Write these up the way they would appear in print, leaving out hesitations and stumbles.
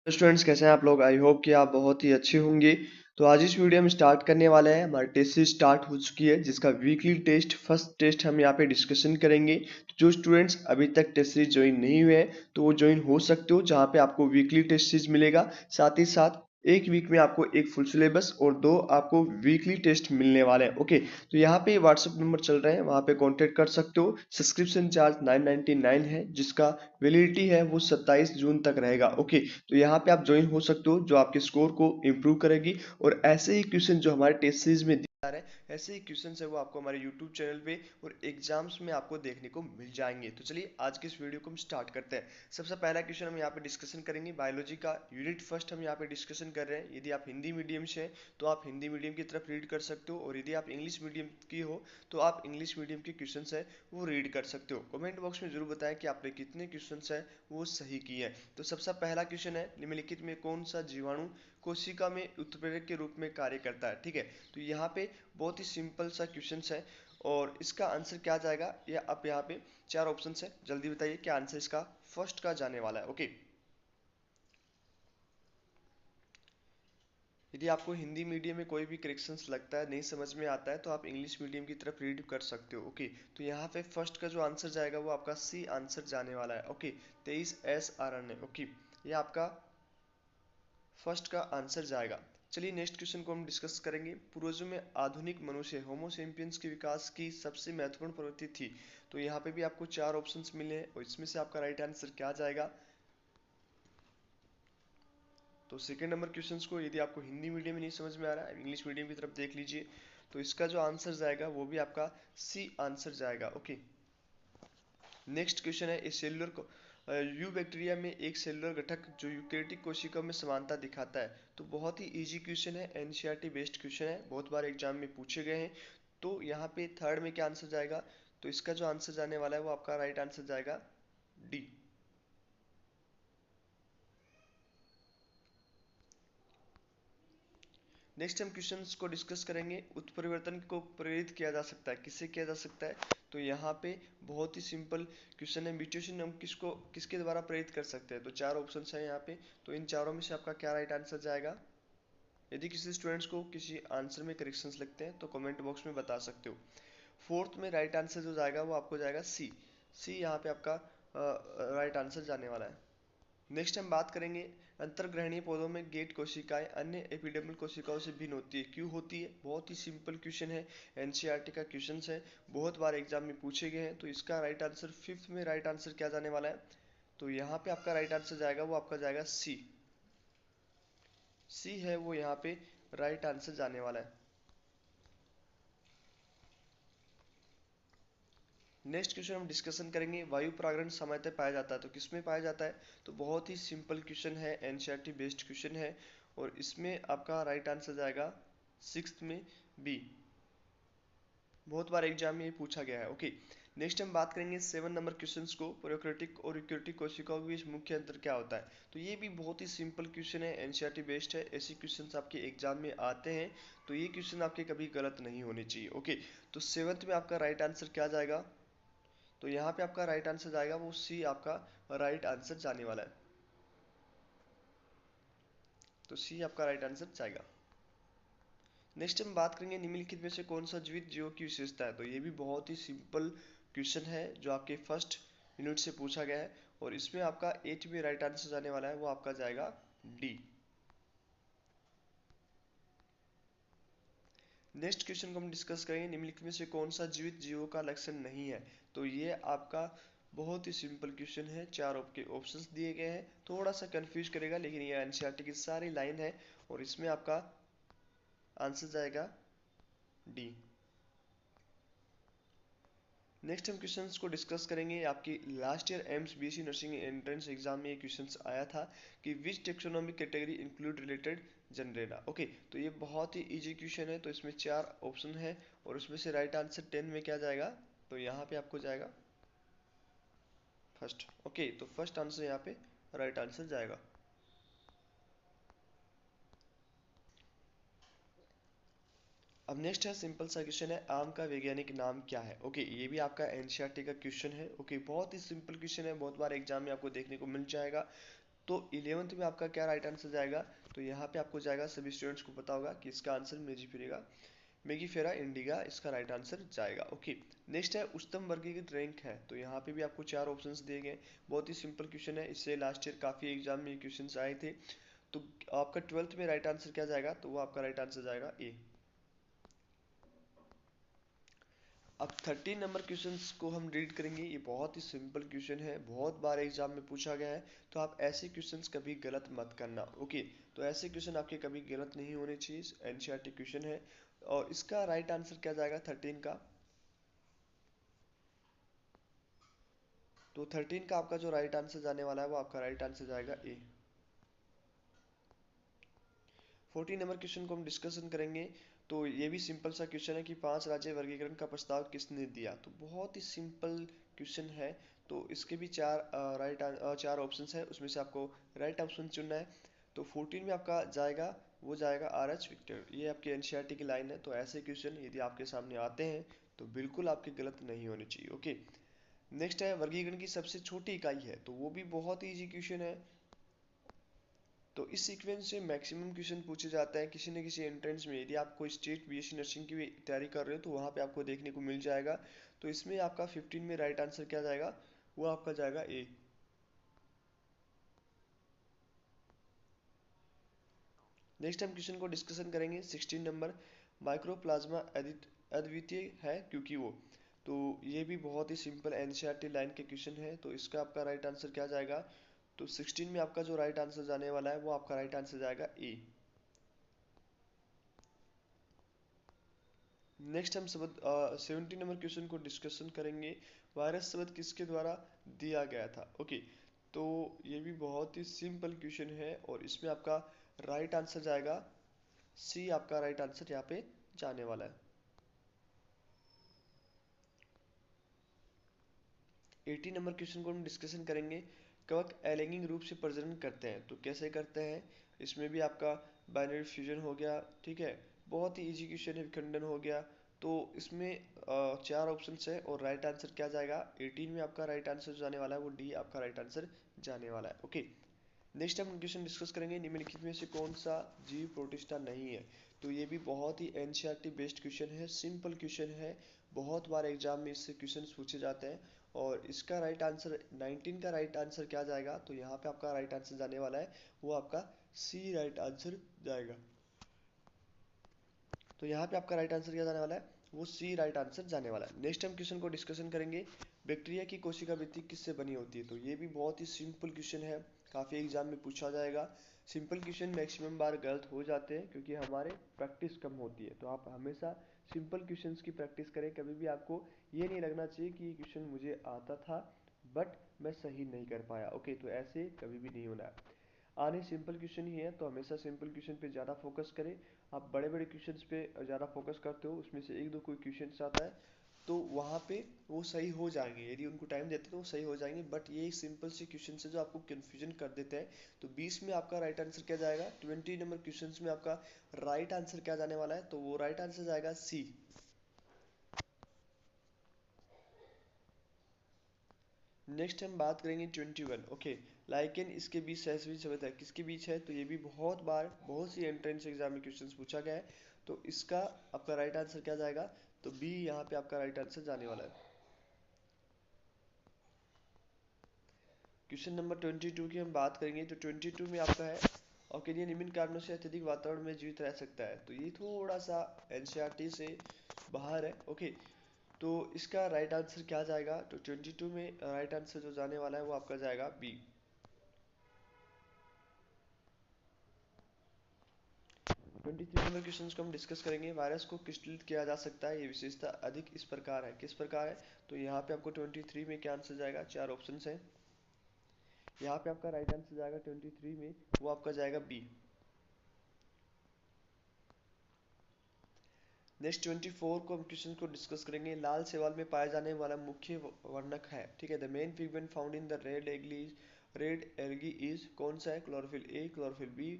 Students कैसे हैं आप लोग। आई होप कि आप बहुत ही अच्छे होंगे। तो आज इस वीडियो में स्टार्ट करने वाले हैं। हमारी टेस्ट सीरीज स्टार्ट हो चुकी है जिसका वीकली टेस्ट फर्स्ट टेस्ट हम यहाँ पे डिस्कशन करेंगे। तो जो स्टूडेंट्स अभी तक टेस्ट सीरीज ज्वाइन नहीं हुए हैं तो वो ज्वाइन हो सकते हो, जहाँ पे आपको वीकली टेस्ट सीरीज मिलेगा। साथ ही साथ एक वीक में आपको एक फुल सिलेबस और दो आपको वीकली टेस्ट मिलने वाले हैं। ओके, तो यहाँ पे व्हाट्सएप नंबर चल रहे हैं, वहाँ पे कांटेक्ट कर सकते हो। सब्सक्रिप्शन चार्ज 999 है, जिसका वैलिडिटी है वो 27 जून तक रहेगा। ओके, तो यहाँ पे आप ज्वाइन हो सकते हो, जो आपके स्कोर को इम्प्रूव करेगी। और ऐसे ही क्वेश्चन जो हमारे टेस्ट सीरीज में दिए जा रहे हैं, ऐसे ही क्वेश्चन है वो आपको हमारे यूट्यूब चैनल पे और एग्जाम्स में आपको देखने को मिल जाएंगे। तो चलिए आज के इस वीडियो को हम स्टार्ट करते हैं। सबसे पहला क्वेश्चन हम यहाँ पे डिस्कशन करेंगे, बायोलॉजी का यूनिट फर्स्ट हम यहाँ पे डिस्कशन कर रहे हैं। यदि आप हिंदी मीडियम से हैं तो आप हिंदी मीडियम की तरफ रीड कर सकते हो, और यदि आप इंग्लिश मीडियम की हो तो आप इंग्लिश मीडियम के क्वेश्चन है वो रीड कर सकते हो। कमेंट बॉक्स में जरूर बताएं कि आपने कितने क्वेश्चन है वो सही किए हैं। तो सबसे पहला क्वेश्चन है, निम्नलिखित में कौन सा जीवाणु कोशिका में उत्प्रेरक के रूप में कार्य करता है। ठीक है, तो यहाँ पे बहुत ही सिंपल सा क्वेश्चन है और इसका आंसर क्या जाएगा, या आप यहाँ पे चार ऑप्शन है, जल्दी बताइए क्या आंसर इसका फर्स्ट का जाने वाला है। ओके, यदि आपको हिंदी मीडियम में कोई भी करेक्शंस लगता है, नहीं समझ में आता है, तो आप इंग्लिश मीडियम की तरफ रीड कर सकते हो। ओके, तो यहाँ पे फर्स्ट का जो आंसर जाएगा वो आपका सी आंसर जाने वाला है। Okay, 23 SRNA। ओके, ये आपका फर्स्ट का आंसर जाएगा। चलिए नेक्स्ट क्वेश्चन को हम डिस्कस करेंगे। पूर्वजों में आधुनिक मनुष्य होमो सेपियंस के विकास की सबसे महत्वपूर्ण प्रवृत्ति थी। तो यहाँ पे भी आपको चार ऑप्शंस मिले हैं और इसमें से आपका राइट आंसर क्या जाएगा। तो सेकेंड नंबर क्वेश्चन को यदि आपको हिंदी मीडियम में नहीं समझ में आ रहा है, इंग्लिश मीडियम की तरफ देख लीजिए। तो इसका जो आंसर जाएगा वो भी आपका सी आंसर जाएगा। ओके, नेक्स्ट क्वेश्चन है, इस सेलुलर को यू बैक्टीरिया में एक सेलुलर घटक जो यूकेरियोटिक कोशिकाओं में समानता दिखाता है। तो बहुत ही इजी क्वेश्चन है, एनसीईआरटी बेस्ड क्वेश्चन है, बहुत बार एग्जाम में पूछे गए हैं। तो यहाँ पे थर्ड में क्या आंसर जाएगा, तो इसका जो आंसर जाने वाला है वो आपका राइट आंसर जाएगा डी। नेक्स्ट हम क्वेश्चंस को डिस्कस करेंगे। उत्परिवर्तन को प्रेरित किया जा सकता है, किससे किया जा सकता है। तो यहाँ पे बहुत ही सिंपल क्वेश्चन है, म्यूटेशन हम किसको किसके द्वारा प्रेरित कर सकते हैं। तो चार ऑप्शन है यहाँ पे, तो इन चारों में से आपका क्या राइट आंसर जाएगा। यदि किसी स्टूडेंट्स को किसी आंसर में करेक्शंस लगते हैं तो कमेंट बॉक्स में बता सकते हो। फोर्थ में राइट आंसर जो जाएगा वो आपको जाएगा सी। सी यहाँ पे आपका राइट आंसर जाने वाला है। नेक्स्ट हम बात करेंगे, अंतर्ग्रहणीय पौधों में गेट कोशिकाएं अन्य एपिडर्मल कोशिकाओं से भिन्न होती है, क्यों होती है। बहुत ही सिंपल क्वेश्चन है, एनसीईआरटी का क्वेश्चन है, बहुत बार एग्जाम में पूछे गए हैं। तो इसका राइट आंसर फिफ्थ में राइट आंसर क्या जाने वाला है, तो यहाँ पे आपका राइट आंसर जाएगा वो आपका जाएगा सी। सी है वो यहाँ पे राइट आंसर जाने वाला है। नेक्स्ट क्वेश्चन हम डिस्कशन करेंगे, वायु परागण सामान्यतः पाया जाता है, तो किसमें पाया जाता है। तो बहुत ही सिंपल क्वेश्चन है, एनसीईआरटी बेस्ड क्वेश्चन है, और इसमें आपका राइट आंसर जाएगा सिक्स्थ में बी। बहुत बार एग्जाम में ये पूछा गया है। ओके, नेक्स्ट हम बात करेंगे 7 नंबर क्वेश्चंस को, प्रोकैरियोटिक और यूकैरियोटिक कोशिकाओं के बीच मुख्य अंतर क्या होता है। तो ये भी बहुत ही सिंपल क्वेश्चन है, एनसीईआरटी बेस्ड है, ऐसे क्वेश्चंस आपके एग्जाम में आते हैं, तो ये क्वेश्चन आपके कभी गलत नहीं होने चाहिए। ओके, तो सेवंथ में आपका राइट आंसर क्या जाएगा, तो यहाँ पे आपका राइट आंसर जाएगा वो सी, आपका राइट आंसर जाने वाला है। तो सी आपका राइट आंसर जाएगा। नेक्स्ट हम बात करेंगे, निम्नलिखित में से कौन सा जीवित जीवों की विशेषता है। तो ये भी बहुत ही सिंपल क्वेश्चन है जो आपके फर्स्ट यूनिट से पूछा गया है, और इसमें आपका एट में राइट आंसर जाने वाला है वो आपका जाएगा डी। नेक्स्ट क्वेश्चन को हम डिस्कस करेंगे, निम्नलिखित में से कौन सा जीवित जीवों का लक्षण नहीं है। तो ये आपका बहुत ही सिंपल क्वेश्चन है, चार आपके ऑप्शंस दिए गए हैं, थोड़ा सा कंफ्यूज करेगा, लेकिन ये एनसीईआरटी की सारी लाइन है, और इसमें आपका आंसर जाएगा डी। नेक्स्ट हम क्वेश्चंस को डिस्कस करेंगे, आपकी last year AIIMS BSc nursing entrance exam में ये क्वेश्चंस आया था कि which taxonomic category include related genera. Okay, तो ये बहुत ही इजी क्वेश्चन है, तो इसमें चार ऑप्शन है, और उसमें से राइट आंसर 10 में क्या जाएगा, तो यहाँ पे आपको जाएगा फर्स्ट। ओके, तो फर्स्ट आंसर यहाँ पे राइट आंसर जाएगा। अब नेक्स्ट है सिंपल सा क्वेश्चन है, आम का वैज्ञानिक नाम क्या है। ओके, ये भी आपका एनसीईआरटी का क्वेश्चन है। ओके, बहुत ही सिंपल क्वेश्चन है, बहुत बार एग्जाम में आपको देखने को मिल जाएगा। तो 11th में आपका क्या राइट आंसर जाएगा? तो यहाँ पे आपको जाएगा, सभी स्टूडेंट्स को पता होगा कि इसका आंसर मेगिफेरा इंडिका इसका राइट आंसर जाएगा। ओके, नेक्स्ट है उच्चतम वर्गीकृत रैंक है। तो यहाँ पे भी आपको 4 ऑप्शंस दिए गए। बहुत ही सिंपल क्वेश्चन है, इससे लास्ट ईयर काफी एग्जाम में क्वेश्चन आए थे। तो आपका 12th में राइट आंसर क्या जाएगा? तो वो आपका राइट आंसर जाएगा ए। अब 13 नंबर क्वेश्चंस को हम रीड करेंगे। ये बहुत ही सिंपल क्वेश्चन है, बहुत बार एग्जाम में पूछा गया है, तो आप ऐसे क्वेश्चंस कभी गलत मत करना। ओके, तो ऐसे क्वेश्चन आपके कभी गलत नहीं होने चाहिए। एनसीईआरटी क्वेश्चन है और इसका राइट आंसर क्या जाएगा 13 का? तो 13 का आपका जो राइट आंसर जाने वाला है वो आपका राइट आंसर जाएगा ए। 14 नंबर क्वेश्चन को हम डिस्कशन करेंगे। तो ये भी सिंपल सा क्वेश्चन है कि 5 राज्य वर्गीकरण का प्रस्ताव किसने दिया? तो बहुत ही सिंपल क्वेश्चन है। तो इसके भी चार ऑप्शंस है, उसमें से आपको राइट ऑप्शन चुनना है। तो 14 में आपका जाएगा, वो जाएगा आर एच विक्टर। ये आपके एनसीईआरटी की लाइन है। तो ऐसे क्वेश्चन यदि आपके सामने आते हैं तो बिल्कुल आपके गलत नहीं होने चाहिए। ओके, नेक्स्ट है वर्गीकरण की सबसे छोटी इकाई है। तो वो भी बहुत ही इजी क्वेश्चन है। तो इस सीक्वेंस से मैक्सिमम क्वेश्चन पूछे जाते हैं किसी न किसी एंट्रेंस में। यदि आप कोई स्टेट बीएससी नर्सिंग की भी तैयारी कर रहे हो तो वहाँ पे आपको देखने को मिल जाएगा। तो इसमें आपका 15 में राइट आंसर क्या जाएगा? वो आपका जाएगा ए। नेक्स्ट हम क्वेश्चन को डिस्कशन करेंगे 16 नंबर। माइक्रोप्लाज्मा अद्वितीय है क्योंकि वो। तो ये भी बहुत ही सिंपल एनसीईआरटी लाइन के क्वेश्चन है। तो इसका आपका राइट आंसर क्या जाएगा? तो 16 में आपका जो राइट आंसर जाने वाला है वो आपका राइट आंसर जाएगा ए। नेक्स्ट हम 17 नंबर क्वेश्चन को डिस्कशन करेंगे। वायरस शब्द किसके द्वारा दिया गया था? ओके, तो ये भी बहुत ही सिंपल क्वेश्चन है और इसमें आपका राइट आंसर जाएगा सी। आपका राइट आंसर यहाँ पे जाने वाला है। 18 नंबर क्वेश्चन को हम डिस्कशन करेंगे। कवक अलैंगिक रूप से प्रजनन करते हैं। तो कैसे करते हैं? इसमें भी आपका बाइनरी फ्यूजन हो गया, ठीक है। बहुत ही इजी क्वेश्चन है, विखंडन हो गया। तो इसमें चार ऑप्शन है और राइट आंसर क्या जाएगा? 18 में आपका राइट आंसर जाने वाला है वो डी आपका राइट आंसर जाने वाला है। ओके, नेक्स्ट हम क्वेश्चन डिस्कस करेंगे निम्नलिखित में से कौन सा जीव प्रोटिस्टा नहीं है। तो ये भी बहुत ही एनसीईआरटी बेस्ड क्वेश्चन है, सिंपल क्वेश्चन है। बहुत बार एग्जाम में इससे क्वेश्चन पूछे जाते हैं और इसका राइट आंसर 19 का राइट आंसर क्या जाएगा? तो यहाँ पे आपका राइट आंसर जाने वाला है वो आपका सी राइट आंसर जाएगा। तो यहाँ पे आपका राइट आंसर क्या जाने वाला है? वो सी राइट आंसर जाने वाला है। नेक्स्ट हम क्वेश्चन को डिस्कशन करेंगे। बैक्टीरिया की कोशिका वृद्धि किससे बनी होती है? तो ये भी बहुत ही सिंपल क्वेश्चन है, काफी एग्जाम में पूछा जाएगा। सिंपल क्वेश्चन मैक्सिमम बार गलत हो जाते हैं क्योंकि हमारे प्रैक्टिस कम होती है। तो आप हमेशा सिंपल क्वेश्चंस की प्रैक्टिस करें। कभी भी आपको ये नहीं लगना चाहिए कि ये क्वेश्चन मुझे आता था बट मैं सही नहीं कर पाया। ओके, तो ऐसे कभी भी नहीं होना है। आने सिंपल क्वेश्चन ही है तो हमेशा सिंपल क्वेश्चन पे ज़्यादा फोकस करें। आप बड़े बड़े क्वेश्चंस पे ज़्यादा फोकस करते हो, उसमें से एक दो कोई क्वेश्चन आता है तो वहाँ पे वो सही हो जाएंगे। यदि उनको टाइम देते तो वो सही हो जाएंगे। बट ये सिंपल से क्वेश्चन है जो आपको कन्फ्यूजन कर देते हैं। तो 20 में आपका राइट आंसर क्या जाएगा? 20 नंबर क्वेश्चन में आपका राइट आंसर क्या जाने वाला है? तो वो राइट आंसर जाएगा सी। नेक्स्ट हम बात करेंगे 21। ओके, लाइकेन इसके बीच सहसवी शब्द है, किसके बीच है? तो ये भी बहुत बार बहुत सी एंट्रेंस एग्जाम में क्वेश्चन पूछा गया है। तो इसका आपका राइट आंसर क्या जाएगा? तो बी यहाँ पे आपका राइट आंसर जाने वाला है। क्वेश्चन नंबर 22 की हम बात करेंगे। तो 22 में आपका है ऑर्किडिया निम्न कारणों से अत्यधिक वातावरण में जीवित रह सकता है। तो ये थोड़ा सा एनसीईआरटी से बाहर है। ओके, तो इसका राइट आंसर क्या जाएगा? तो 22 में राइट आंसर जो जाने वाला है वो आपका जाएगा बी। 23 नंबर क्वेश्चन को हम डिस्कस करेंगे। वायरस को क्रिस्टलित किया जा सकता है, ये विशेषता अधिक इस प्रकार है, किस प्रकार है? तो यहाँ पे आपको 23 में क्या आंसर जाएगा? चार ऑप्शन है। यहाँ पे आपका राइट आंसर जाएगा 23 में वो आपका जाएगा बी। नेक्स्ट 24 को हम क्वेश्चन को डिस्कस करेंगे। लाल शैवाल में पाया जाने वाला मुख्य वर्णक है, ठीक है। The main pigment found in the red algae is, कौन सा है? क्लोरोफिल ए, क्लोरोफिल बी,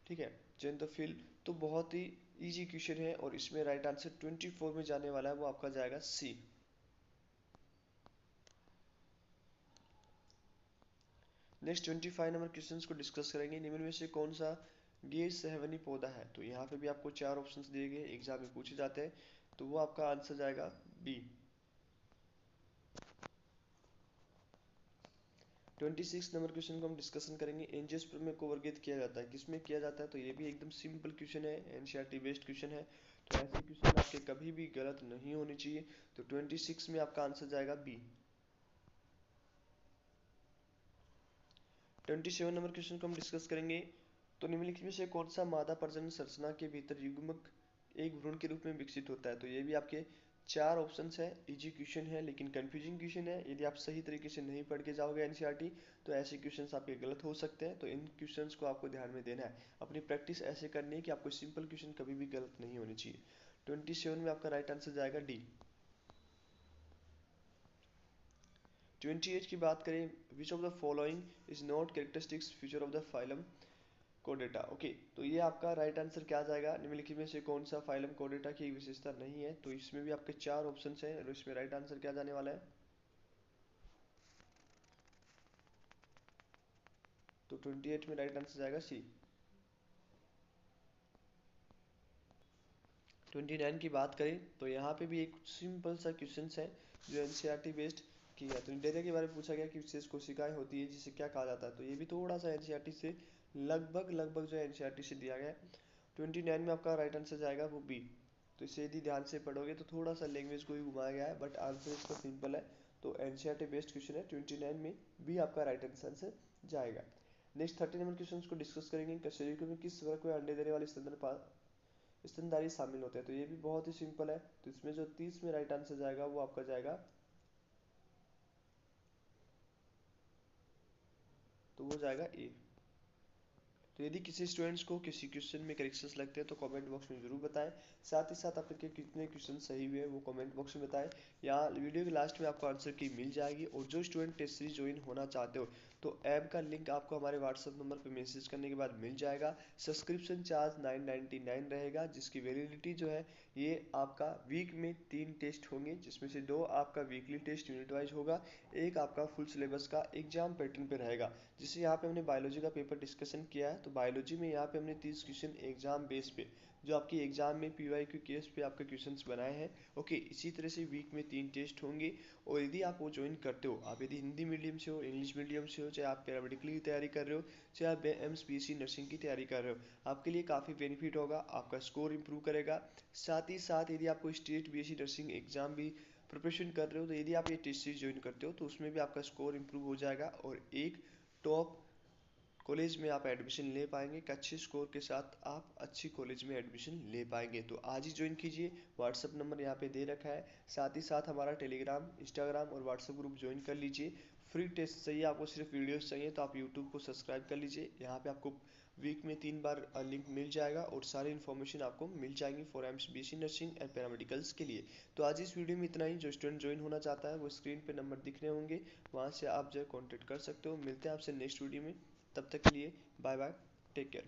ठीक है, जेंथोफिल। तो बहुत ही इजी क्वेश्चन है और इसमें राइट आंसर 24 में जाने वाला है वो आपका जाएगा सी। नेक्स्ट 25 नंबर क्वेश्चंस को डिस्कस करेंगे। निम्न में से कौन सा गैर सहवनी पौधा है? तो यहाँ पे भी आपको चार ऑप्शंस दिए गए, एग्जाम में पूछे जाते हैं, तो वो आपका आंसर जाएगा बी। 26 नंबर क्वेश्चन को हम डिस्कशन करेंगे। एंजियोस्पर्म को वर्गीकृत किया जाता है, किसमें किया जाता है? तो ये भी एकदम सिंपल क्वेश्चन है, एनसीईआरटी बेस्ड क्वेश्चन है, तो ऐसे क्वेश्चन आपके कभी भी गलत नहीं होने चाहिए। तो 26 में आपका आंसर जाएगा बी। 27 नंबर क्वेश्चन को हम डिस्कस करेंगे। तो निम्नलिखित में से कौन सा मादा प्रजनन संरचना के भीतर युग्मक एक भ्रूण के रूप में विकसित होता है? तो ये भी आपके चार ऑप्शंस है, इजी क्वेश्चन है लेकिन कंफ्यूजिंग क्वेश्चन है। यदि आप सही तरीके से नहीं पढ़ के जाओगे एनसीईआरटी तो ऐसे क्वेश्चंस आपके गलत हो सकते हैं, तो इन क्वेश्चंस को आपको ध्यान में देना है। अपनी प्रैक्टिस ऐसे करनी है कि आपको सिंपल क्वेश्चन कभी भी गलत नहीं होने चाहिए। 27 में आपका राइट आंसर जाएगा डी। 28 की बात करें, which of the following is not characteristics feature of the phylum कोडेटा। ओके, तो ये आपका राइट आंसर क्या जाएगा? निम्नलिखित में से कौन सा फाइलम कोडेटा की विशेषता नहीं है? तो इसमें भी आपके चार ऑप्शन हैं और इसमें राइट आंसर क्या जाने वाला है? तो 28 में राइट आंसर जाएगा सी। 29 की बात करें तो यहाँ पे भी एक सिंपल सा क्वेश्चन है जो एनसीईआरटी बेस्ड किया है। तो डेटा के बारे में पूछा गया कि विशेष कोशिकाएं होती है जिसे क्या कहा जाता है? तो ये भी थोड़ा सा एनसीईआरटी से लगभग लगभग जो है एनसीईआरटी से दिया गया है। 29 में आपका राइट आंसर जाएगा वो बी। तो इसे यदि ध्यान से पढ़ोगे तो थोड़ा सा लैंग्वेज को ही घुमाया गया है, बट आंसर इसका सिंपल है। तो एनसीईआरटी बेस्ड क्वेश्चन है, 29 में बी आपका राइट आंसर जाएगा। नेक्स्ट 30 नंबर क्वेश्चन को डिस्कस करेंगे। कशेरुकी में किस वर्ग में अंडे देने वाले स्तनधारी शामिल होते हैं? तो ये भी बहुत ही सिंपल है। तो इसमें जो 30 में राइट आंसर जाएगा वो आपका जाएगा, तो वो जाएगा ए। तो यदि किसी स्टूडेंट्स को किसी क्वेश्चन में करेक्शंस लगते हैं तो कमेंट बॉक्स में जरूर बताएं। साथ ही साथ आपके कितने क्वेश्चन सही हुए वो कमेंट बॉक्स में बताएं। यहाँ वीडियो के लास्ट में आपको आंसर की मिल जाएगी। और जो स्टूडेंट टेस्ट सीरीज ज्वाइन होना चाहते हो तो ऐप का लिंक आपको हमारे व्हाट्सएप नंबर पर मैसेज करने के बाद मिल जाएगा। सब्सक्रिप्शन चार्ज 999 रहेगा, जिसकी वैलिडिटी जो है ये आपका वीक में 3 टेस्ट होंगे, जिसमें से 2 आपका वीकली टेस्ट यूनिट वाइज होगा, एक आपका फुल सिलेबस का एग्जाम पैटर्न पे रहेगा। जिससे यहाँ पे हमने बायोलॉजी का पेपर डिस्कशन किया है, तो बायोलॉजी में यहाँ पे हमने 30 क्वेश्चन एग्जाम बेस पे जो आपकी एग्जाम में पीवाईक्यू केस पे आपके क्वेश्चंस बनाए हैं। ओके, इसी तरह से वीक में 3 टेस्ट होंगे। और यदि आप वो ज्वाइन करते हो, आप यदि हिंदी मीडियम से हो, इंग्लिश मीडियम से हो, चाहे आप पैरामेडिकल की तैयारी कर रहे हो, चाहे आप एम्स बीएससी नर्सिंग की तैयारी कर रहे हो, आपके लिए काफ़ी बेनिफिट होगा, आपका स्कोर इंप्रूव करेगा। साथ ही साथ यदि आपको स्टेट बीएससी नर्सिंग एग्जाम भी प्रिपरेशन कर रहे हो तो यदि आप ये टेस्ट सीरीज ज्वाइन करते हो तो उसमें भी आपका स्कोर इंप्रूव हो जाएगा और एक टॉप कॉलेज में आप एडमिशन ले पाएंगे। एक अच्छे स्कोर के साथ आप अच्छी कॉलेज में एडमिशन ले पाएंगे। तो आज ही ज्वाइन कीजिए, व्हाट्सअप नंबर यहाँ पे दे रखा है। साथ ही साथ हमारा टेलीग्राम, इंस्टाग्राम और व्हाट्सअप ग्रुप ज्वाइन कर लीजिए। फ्री टेस्ट चाहिए आपको, सिर्फ वीडियोस चाहिए तो आप यूट्यूब को सब्सक्राइब कर लीजिए। यहाँ पे आपको वीक में 3 बार लिंक मिल जाएगा और सारी इन्फॉर्मेशन आपको मिल जाएंगी for AIIMS BSc nursing and paramedicals के लिए। तो आज इस वीडियो में इतना ही। जो स्टूडेंट ज्वाइन होना चाहता है वो स्क्रीन पे नंबर दिख रहे होंगे, वहाँ से आप जो है कॉन्टेक्ट कर सकते हो। मिलते हैं आपसे नेक्स्ट वीडियो में, तब तक के लिए बाय बाय, टेक केयर।